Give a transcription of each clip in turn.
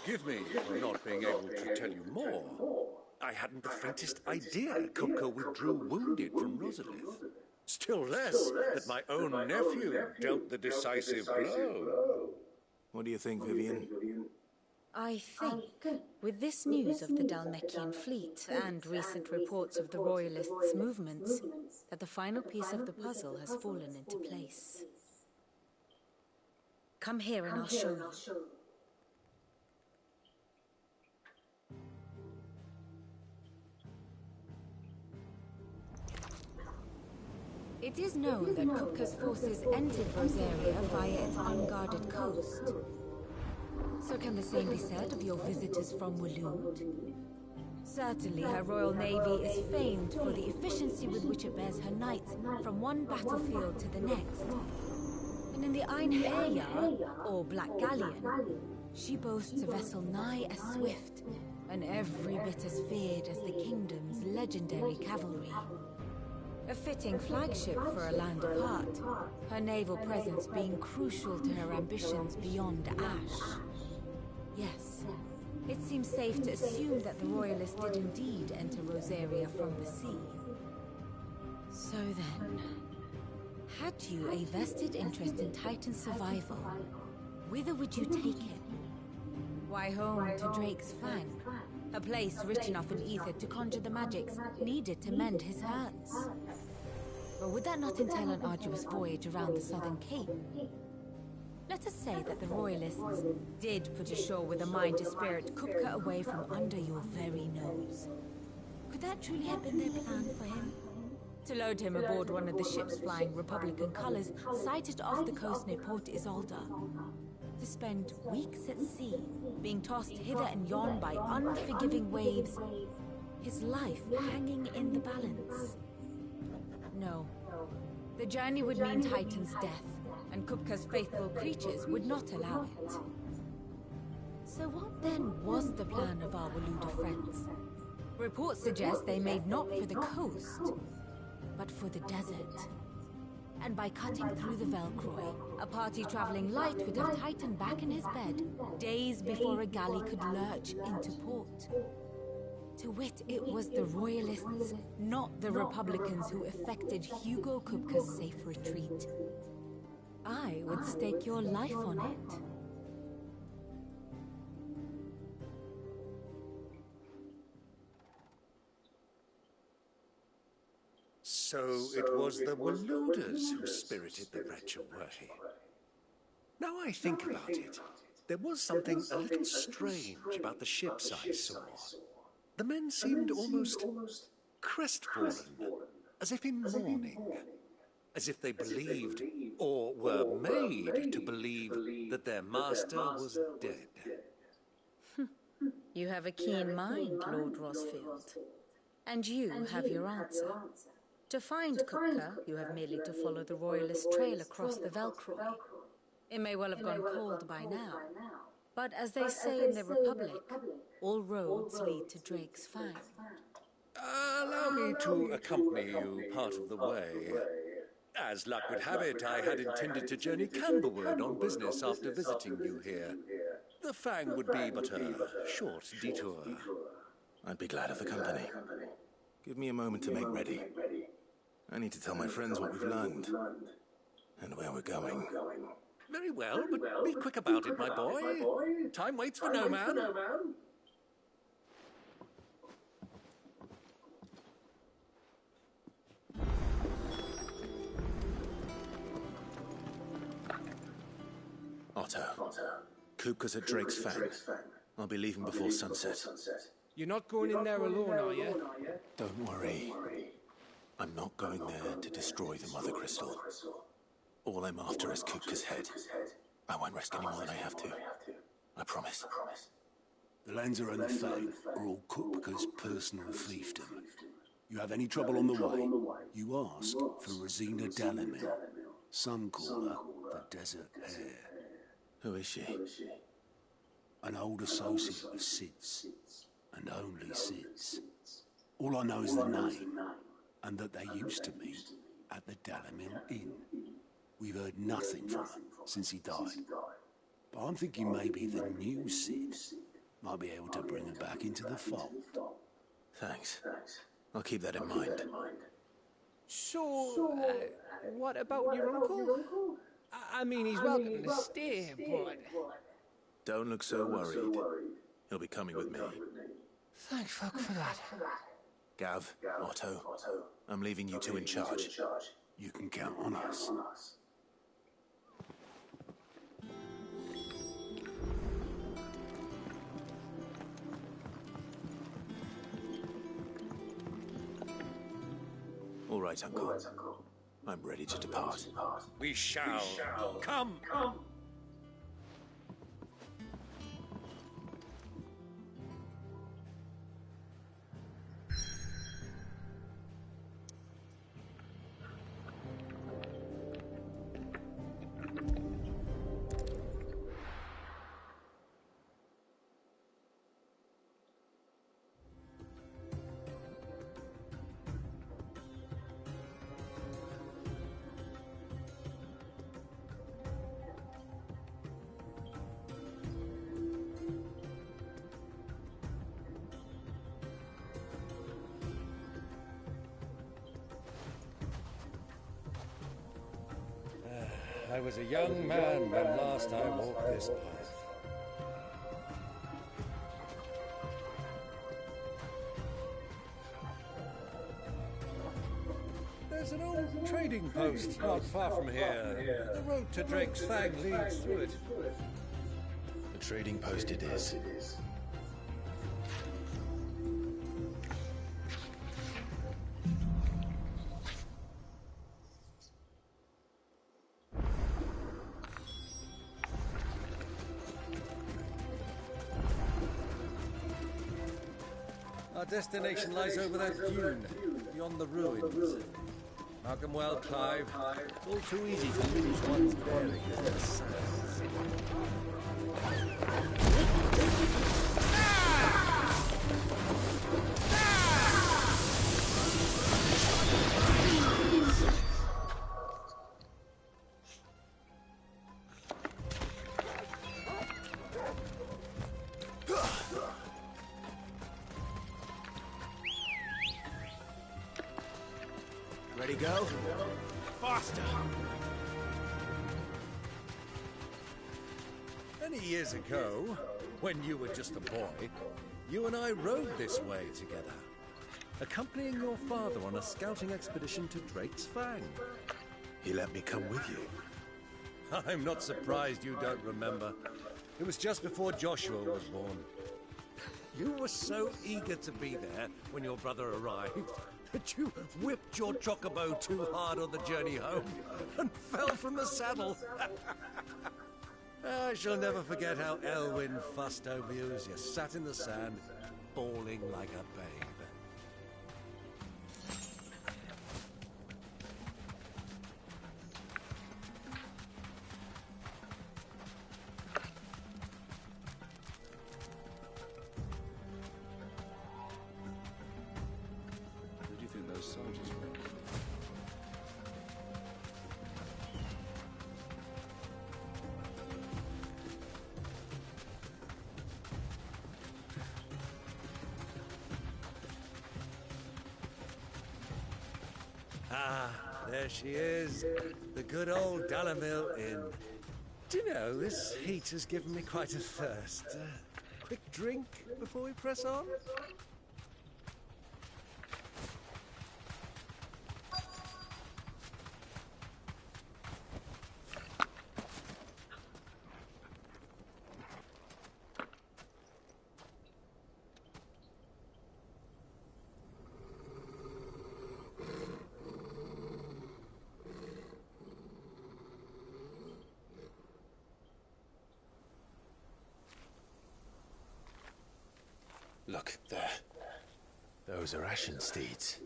Forgive me for not being able to tell you more. I hadn't the faintest idea Kupka withdrew wounded from Rosalith. Still less that my own nephew dealt the decisive blow. What do you think, Vivian? I think, with this news of the Dhalmekian fleet and recent reports of the Royalists' movements, that the final piece of the puzzle has fallen into place. Come here and I'll show you. It is known that Kupka's forces entered Rosaria via its unguarded coast. So can the same be said of your visitors from Waloed? Certainly her royal navy is famed for the efficiency with which it bears her knights from one battlefield to the next. And in the Einherjar, or Black Galleon, she boasts a vessel nigh as swift and every bit as feared as the kingdom's legendary cavalry. A fitting flagship for a land apart, her naval presence being crucial to her ambitions beyond Ash. Yes, it seems safe to assume that the Royalists did indeed enter Rosaria from the sea. So then, had you a vested interest in Titan's survival, whither would you take him? Why, home to Drake's Fang, a place rich enough in ether to conjure the magics needed to mend his hurts. Or would that not entail an arduous voyage around the southern cape? Let us say that the Royalists did put ashore with a mind to spirit Kupka away from under your very nose. Could that truly have been their plan for him? To load him aboard one of the ships flying Republican colors sighted off the coast near Port Isolde. To spend weeks at sea, being tossed hither and yon by unforgiving waves, his life hanging in the balance. No. The journey would mean Titan's death, and Kupka's faithful creatures would not allow it. So what then was the plan of our Waloed friends? Reports suggest they made not for the coast, but for the desert. And by cutting through the Velcroy, a party traveling light would have Titan back in his bed, days before a galley could lurch into port. To wit, it was the Royalists, not the Republicans, who effected Hugo Kupka's safe retreat. I would stake your life on it. So it was the Waloeders who spirited the wretch away. Now I think about it, there was something a little strange about the ships I saw. The men seemed almost crestfallen, as if in mourning, as if they believed, or were made to believe, that their master was dead. You have a keen mind, Lord Rosfield. And you have your answer. To find Kupka, you have merely to follow the Royalist trail across the Velcroy. It may well have gone cold by now, but as they say in the Republic, all roads lead to Drake's Fang. Allow me to accompany you part of the way. As luck would have it, I had intended to journey Camberward on business after visiting you here. The Fang would be but a short detour. I'd be glad of the company. Give me a moment to make ready. I need to tell my friends what we've learned, and where we're going. Very well, but be quick about it, my boy. Time waits for no man. Otto, Kupka's at Drake's Fang. I'll be leaving before sunset. You're not going in there alone, are you? Don't worry. I'm not going there to destroy the Mother Crystal. All I'm after is Kupka's head. I won't risk any more than I have to. I promise. The Lancer and the Fang are all Kupka's personal fiefdom. You have any trouble on the way, you ask for Rosina Dalimil. Some call her the Desert Hare. Who is she? An old associate of Sid's, and only Sid's. All I know is the name, and that they used to meet at the Dalimil Inn. We've heard nothing from him since he died. But I'm thinking maybe the new Sid Might be able to bring her back into the fold. Thanks. I'll keep that in mind. So, what about your uncle? I mean, he's welcome to stay, but... Don't look so worried. He'll be coming with me. Thank fuck for that. Gav, Otto, I'm leaving you two in charge. You can count on us. All right, Uncle. I'm ready to depart. We shall. Come! I was a young man when last I walked this path. There's an old trading post not far from here. The road to Drake's Fang leads through it. The trading post it is. Our destination lies over that dune, beyond the ruins. Mark 'em well, Clive. It's all too easy to lose one's bearings in the sands. Ready, go? Faster! Many years ago, when you were just a boy, you and I rode this way together, accompanying your father on a scouting expedition to Drake's Fang. He let me come with you. I'm not surprised you don't remember. It was just before Joshua was born. You were so eager to be there when your brother arrived that you whipped your chocobo too hard on the journey home and fell from the saddle. I shall never forget how Elwyn fussed over you as you sat in the sand, bawling like a babe. Who do you think those soldiers were? Ah, there she is. The good old Dalamil Inn. Do you know, this heat has given me quite a thirst. Quick drink before we press on? Look, there. Those are Ashen steeds.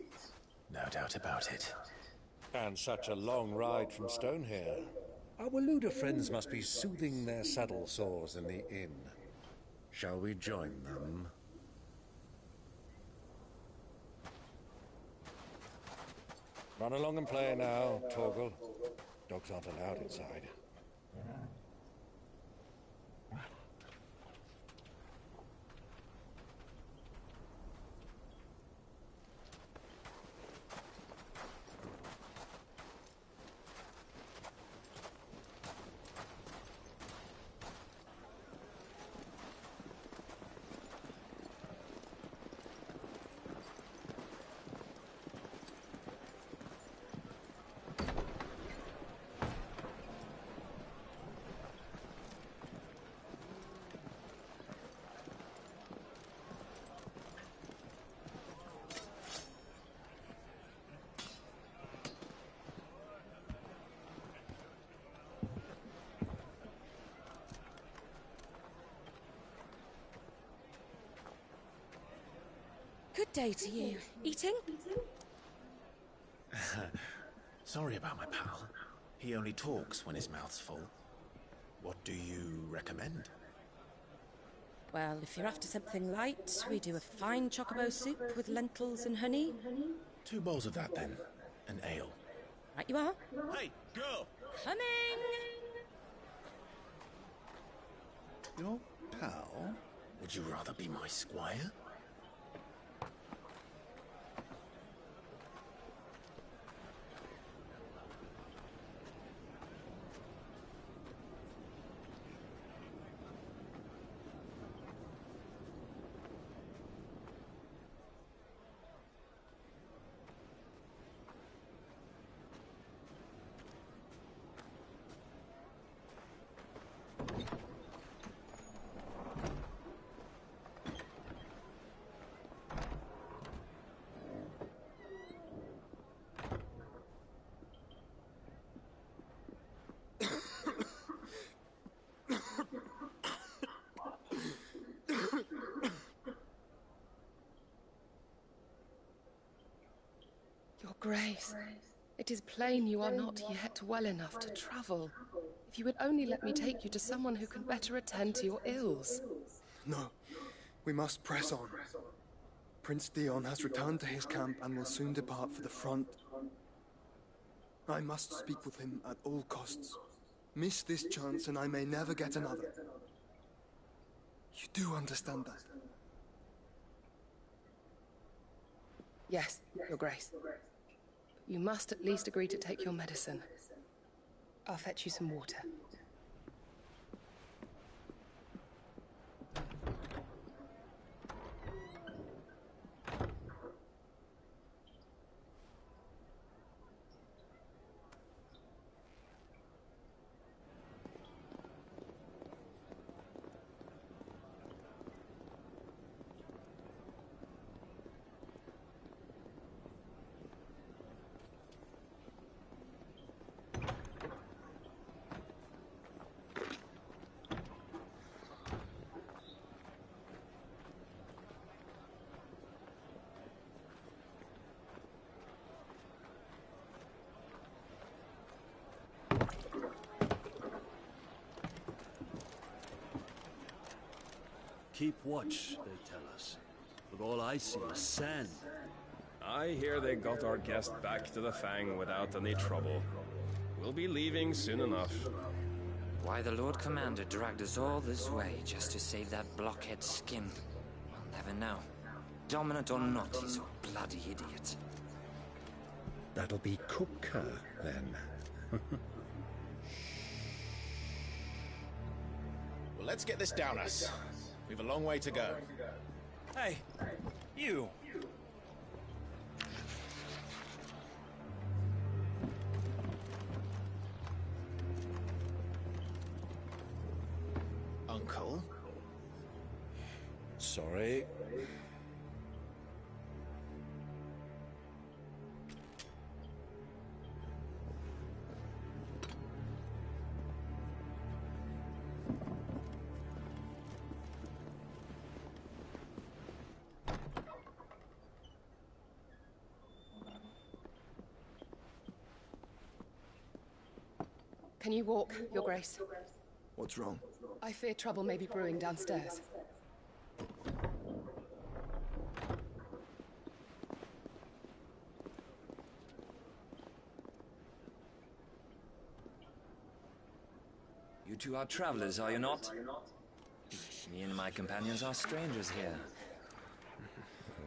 No doubt about it. And such a long ride from Stonehair. Our Waluda friends must be soothing their saddle sores in the inn. Shall we join them? Run along and play now, Torgal. Dogs aren't allowed inside. Good day to you. Eating? Sorry about my pal. He only talks when his mouth's full. What do you recommend? Well, if you're after something light, we do a fine chocobo soup with lentils and honey. 2 bowls of that, then. An ale. Right you are. Hey, girl! Coming! Your pal? Would you rather be my squire? Your Grace, it is plain you are not yet well enough to travel. If you would only let me take you to someone who can better attend to your ills. No, we must press on. Prince Dion has returned to his camp and will soon depart for the front. I must speak with him at all costs. Miss this chance and I may never get another. You do understand that? Yes, Your Grace. But you must at least agree to take your medicine. I'll fetch you some water. Keep watch, they tell us. But all I see is sand. I hear they got our guest back to the Fang without any trouble. We'll be leaving soon enough. Why the Lord Commander dragged us all this way just to save that blockhead skin, we'll never know. Dominant or not, he's a bloody idiot. That'll be Kupka, then. Well, let's get this down us. We've a long way to go. Hey, you! Uncle? Sorry. Can you walk, Your Grace? What's wrong? I fear trouble may be brewing downstairs. You two are travelers, are you not? Me and my companions are strangers here.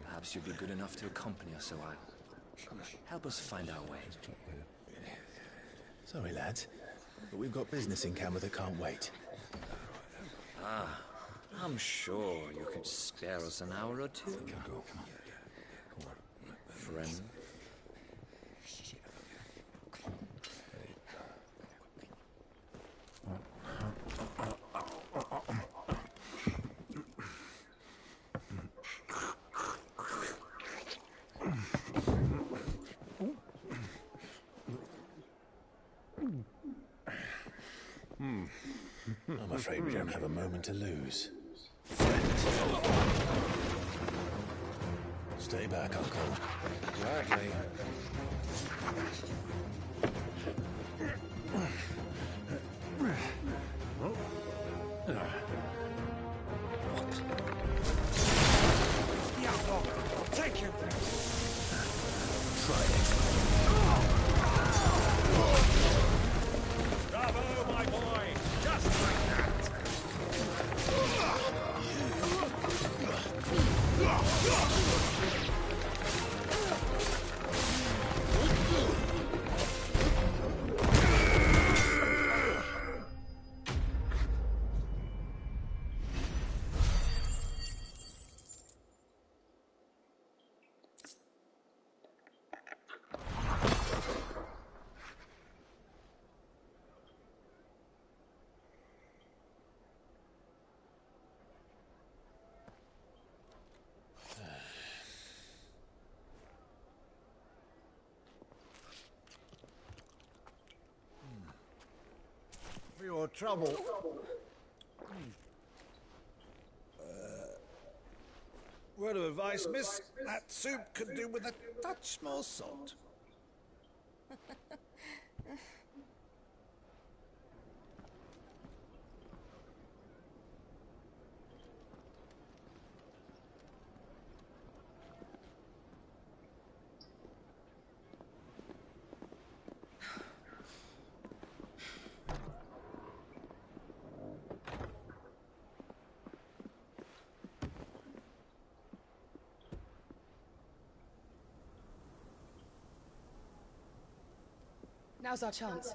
Perhaps you'd be good enough to accompany us a while. Help us find our way. Sorry, lads, but we've got business in Camber that can't wait. Ah, I'm sure you could spare us an hour or two. Friend. I'm afraid we don't have a moment to lose. Stay back, Uncle. Exactly. Diablo! Take him! Try it. Bravo, my boy! Just like that! For your trouble. Word of advice, miss. That soup could do with a touch more salt. Now's our chance.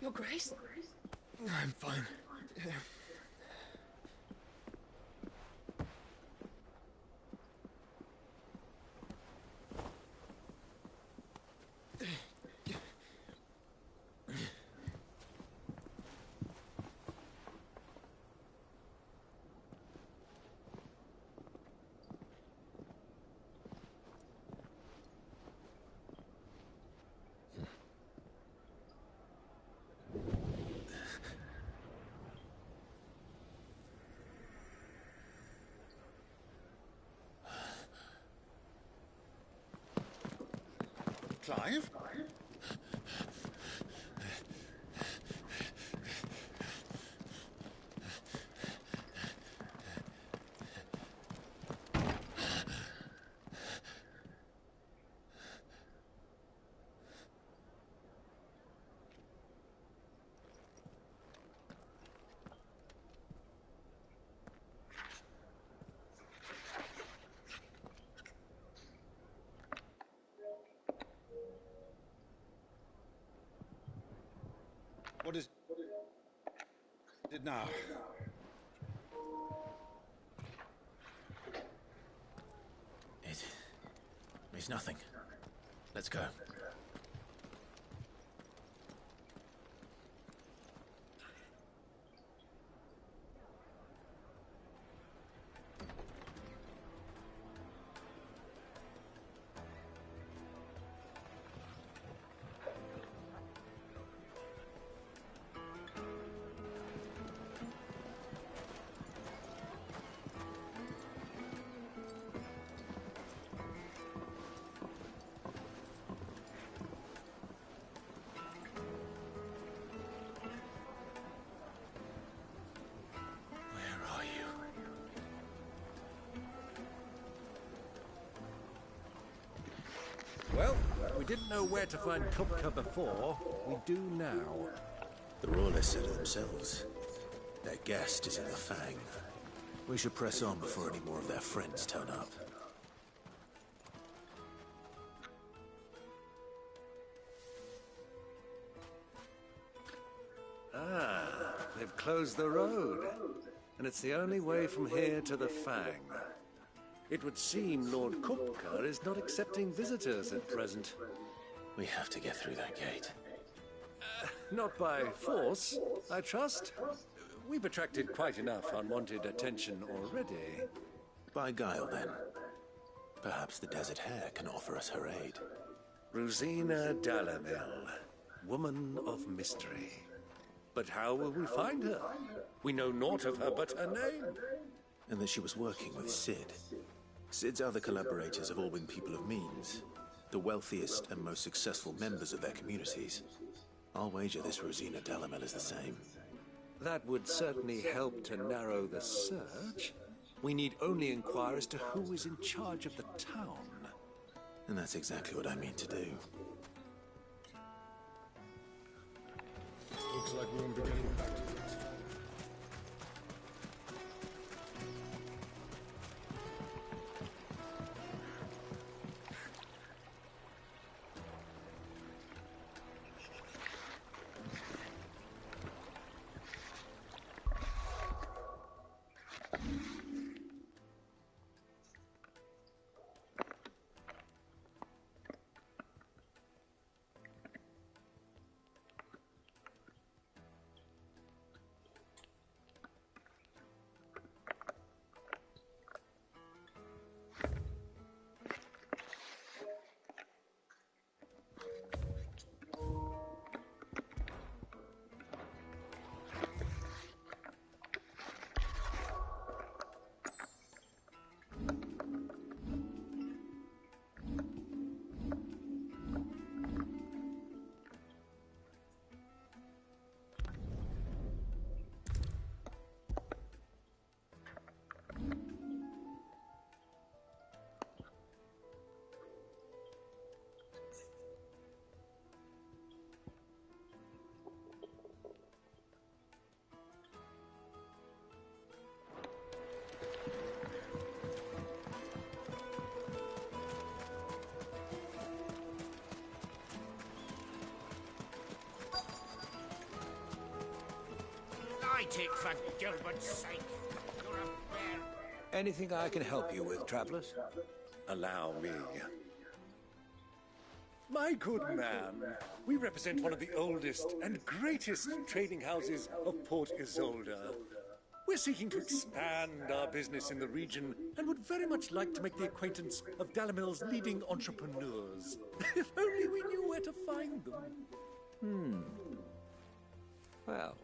Your Grace? I'm fine. Clive? What is it now? It's nothing. Let's go. Well, we didn't know where to find Kupka before. We do now. The Royalists said it themselves. Their guest is in the Fang. We should press on before any more of their friends turn up. Ah, they've closed the road. And it's the only way from here to the Fang. It would seem Lord Kupka is not accepting visitors at present. We have to get through that gate. Not by force, I trust. We've attracted quite enough unwanted attention already. By guile, then. Perhaps the Desert Hare can offer us her aid. Rosina Dalamil, woman of mystery. But how will we find her? We know naught of her but her name. And that she was working with Cid. Cid's other collaborators have all been people of means, the wealthiest and most successful members of their communities. I'll wager this Rosina Dalamel is the same. That would certainly help to narrow the search. We need only inquire as to who is in charge of the town. And that's exactly what I mean to do. Looks like we won't be getting back to this. Light it, for Gilbert's sake. You're a bear. Anything I can help you with, travelers? Allow me. My good man, we represent one of the oldest and greatest trading houses of Port Isolde. We're seeking to expand our business in the region and would very much like to make the acquaintance of Dalamel's leading entrepreneurs. If only we knew where to find them. Well,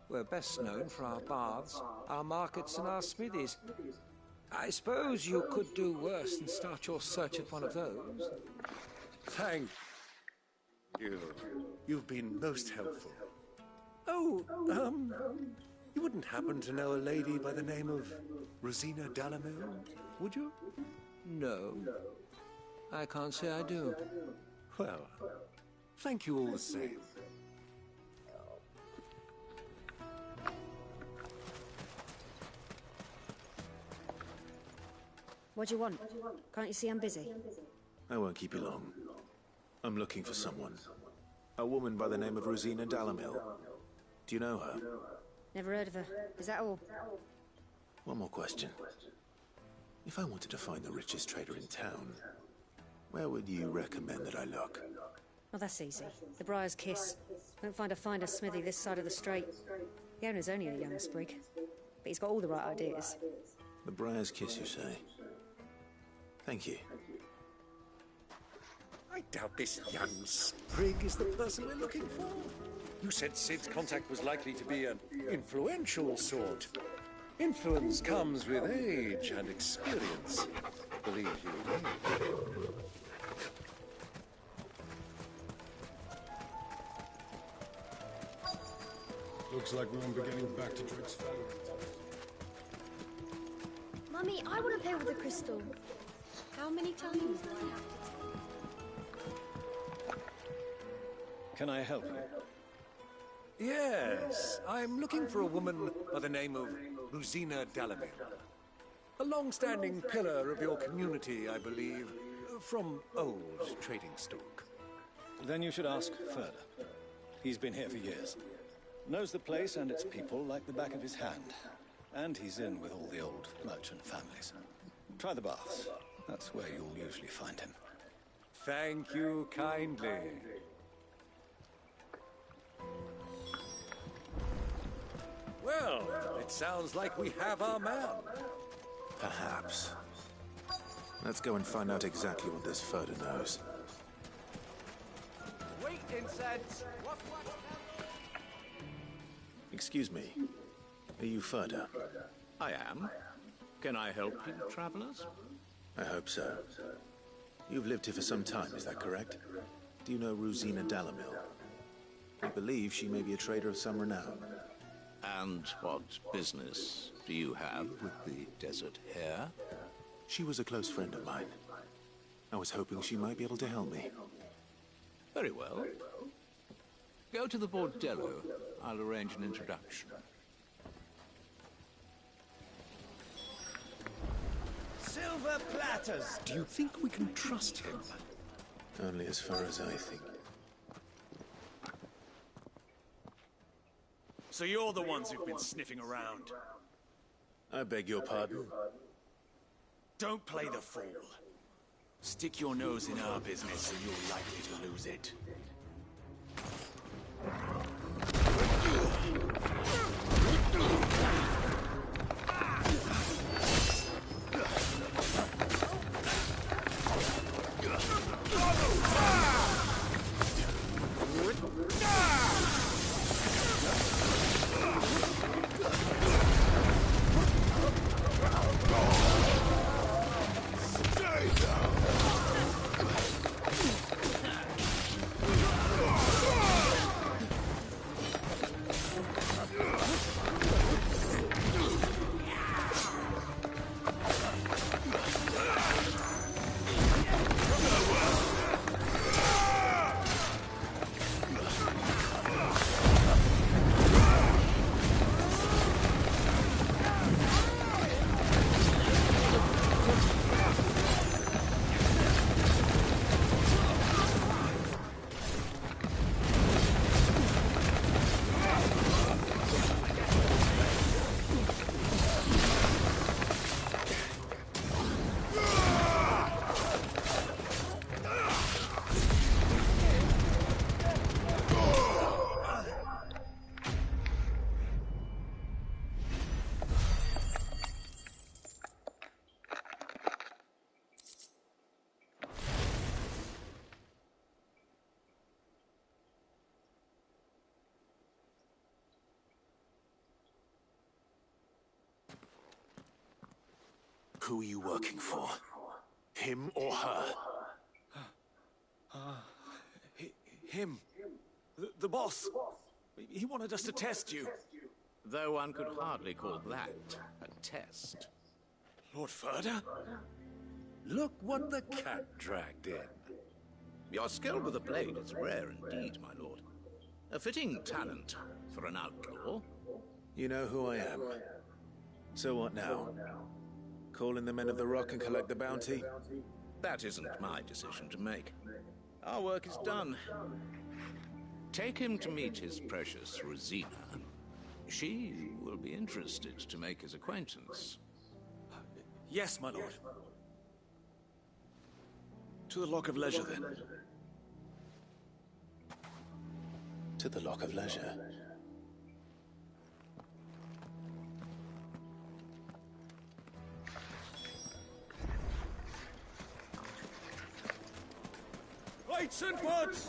we're best known for our baths, our markets, and our smithies. I suppose you could do worse than start your search at one of those. Thank you. You've been most helpful. Oh, you wouldn't happen to know a lady by the name of Rosina Dalamel, would you? No. I can't say I do. Well, thank you all the same. What do you want? Can't you see I'm busy? I won't keep you long. I'm looking for someone. A woman by the name of Rosina Dalamel. Do you know her? Never heard of her. Is that all? One more question. If I wanted to find the richest trader in town, where would you recommend that I look? Well, that's easy. The Briar's Kiss. Won't find a finer smithy this side of the strait. The owner's only a young sprig, but he's got all the right ideas. The Briar's Kiss, you say? Thank you. I doubt this young sprig is the person we're looking for. You said Cid's contact was likely to be an influential sort. Influence comes with age and experience, believe you me. Looks like we won't be getting back to Drake's Fallow. Mummy, I want to play with the crystal. How many times do I have to tell? Can I help you? Yes, I'm looking for a woman by the name of Rosina Dalamel. A long-standing pillar of your community, I believe, from old trading stock. Then you should ask further. He's been here for years. Knows the place and its people like the back of his hand. And he's in with all the old merchant families. Try the baths. That's where you'll usually find him. Thank you kindly. Well, it sounds like we have our man. Perhaps. Let's go and find out exactly what this Furder knows. Wait, incense! What? Excuse me. Are you Ferda? I am. Can I help you, travelers? I hope so. You've lived here for some time, is that correct? Do you know Rosina Dalamil? We believe she may be a trader of some renown. And what business do you have with the Desert Hare? She was a close friend of mine. I was hoping she might be able to help me. Very well. Go to the Bordello. I'll arrange an introduction. Silver platters! Do you think we can trust him? Only as far as I think. So you're the ones who've been sniffing around. I beg your pardon? Don't play the fool. Stick your nose in our business and you're likely to lose it. Who are you working for? Him or her? Him. The boss. He wanted us to test you. Though one could hardly call that a test. Lord Ferda? Look what the cat dragged in. Your skill with the blade is rare indeed, my lord. A fitting talent for an outlaw. You know who I am. So what now? Call in the Men of the Rock and collect the bounty? That isn't my decision to make. Our work is done. Take him to meet his precious Rosina. She will be interested to make his acquaintance. Yes, my lord. To the Lock of Leisure, then. To the Lock of Leisure. Lights and woods!